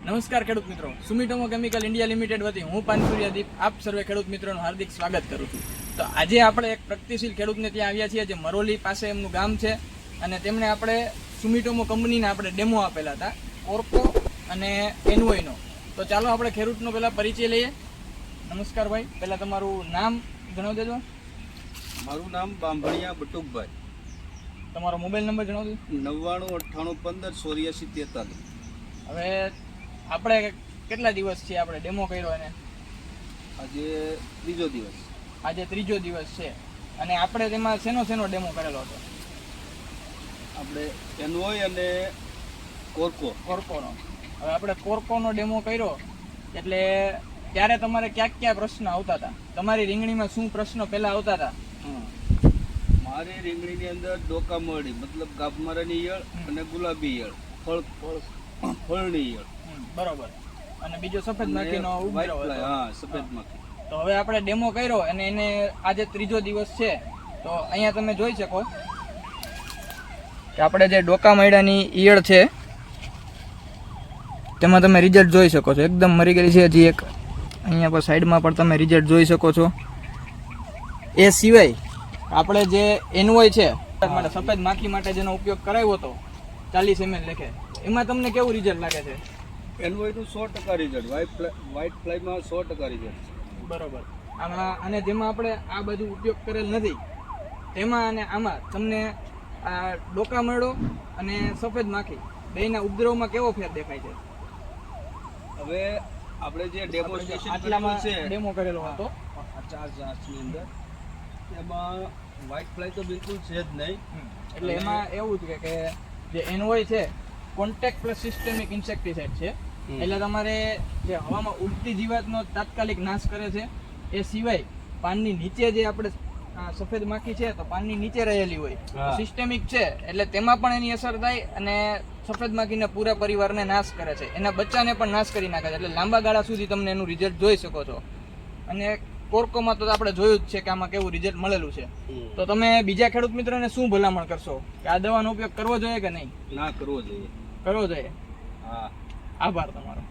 નમસ્કાર ખેડૂત મિત્રો, સુમિટોમો કેમિકલ ઇન્ડિયા લિમિટેડ વતી હું પાનસુરિયા દીપ આપ સર્વે ખેડૂત મિત્રોનું હાર્દિક સ્વાગત કરું છું. તો આજે આપણે એક પ્રગતિશીલ ખેડૂતને ત્યાં આવ્યા છીએ, જે મરોલી પાસે એમનું ગામ છે, અને તેમણે આપણે સુમિટોમો કંપનીને આપણે ડેમો આપેલા હતા, કોર્કો અને એનવોયનો. તો ચાલો આપણે ખેડૂતનો પહેલાં પરિચય લઈએ. નમસ્કાર ભાઈ, પહેલાં તમારું નામ જણાવી દેજો. મારું નામ બાંભણિયા બટુકભાઈ. તમારો મોબાઈલ નંબર જણાવી દો. 9998158443. હવે આપણે કેટલા દિવસ છે આપણે ડેમો કર્યો એને? આજે ત્રીજો દિવસ. આજે ત્રીજો દિવસ છે. અને આપણે તેમાં શેનો ડેમો કરેલો હતો? આપણે એનવોય અને કોર્કોનો. હવે આપણે કોર્કોનો ડેમો કર્યો એટલે ત્યારે તમારે કયા પ્રશ્ન આવતા હતા? તમારી રીંગણીમાં શું પ્રશ્નો પહેલા આવતા હતા? મારી રીંગણીની અંદર ડોકા મળી, મતલબ ગાભમારાની ઈયળ અને ગુલાબી ઈયળ, ફળની ઈયળ. બરોબર. અને બીજો સફેદ માખીનો ઉભરો હતો. હા, સફેદ માખી. તો હવે આપણે ડેમો કર્યો અને એને આજે ત્રીજો દિવસ છે. તો અહીંયા તમે જોઈ શકો કે આપણે જે ડોકા મૈડાની ઈયળ છે તેમાં તમે રિઝલ્ટ જોઈ શકો છો, એકદમ મરી ગયેલી છે. હજી એક અહીંયા પર સાઈડમાં પણ તમે રિઝલ્ટ જોઈ શકો છો. એ સિવાય આપણે જે એનવોય છે માટે સફેદ માખી માટે જેનો ઉપયોગ કરાવ્યો હતો 40 ml લેખે, એમાં તમને કેવું રિઝલ્ટ લાગે છે? એનવોયનું 100% રિઝલ્ટ, વ્હાઇટ ફ્લાયમાં 100% રિઝલ્ટ. બરોબર. આમાં અને જેમાં આપણે આ બધું ઉપયોગ કરેલ નથી તેમાં અને આમાં તમને આ ડોકા મરડો અને સફેદ માખી બેયના ઉપદ્રવમાં કેવો ફેર દેખાય છે? હવે આપણે જે ડેમોન્સ્ટ્રેશન આટલામાં છે, ડેમો કરેલો હતો 4 જાતની અંદર, એમાં વ્હાઇટ ફ્લાય તો બિલકુલ છે જ નહીં. એટલે એમાં એવું છે કે જે એનવોય છે કોન્ટેક્ટ પ્લસ સિસ્ટેમિક ઇન્સેક્ટિસાઇડ છે. એટલે તમારે જે હવામાં ઉડતી જીવાતનો તાત્કાલિક નાશ કરે છે. એ સિવાય પાનની નીચે જે આપણે સફેદ માખી છે તો પાનની નીચે રહેલી હોય, સિસ્ટેમિક છે એટલે તેમાં પણ એની અસર થાય અને સફેદ માખીને પૂરા પરિવારને નાશ કરે છે, એના બચ્ચાને પણ નાશ કરી નાખે છે. એટલે લાંબા ગાળા સુધી તમને એનું રિઝલ્ટ જોઈ શકો છો. અને કોર્કોમાં તો આપણે જોયું જ છે કે આમાં કેવું રિઝલ્ટ મળેલું છે. તો તમે બીજા ખેડૂત મિત્રોને શું ભલામણ કરશો કે આ દવાનો ઉપયોગ કરવો જોઈએ કે નહીં? ના, કરવો જોઈએ. કરવો જોઈએ. હા. આભાર તમારો.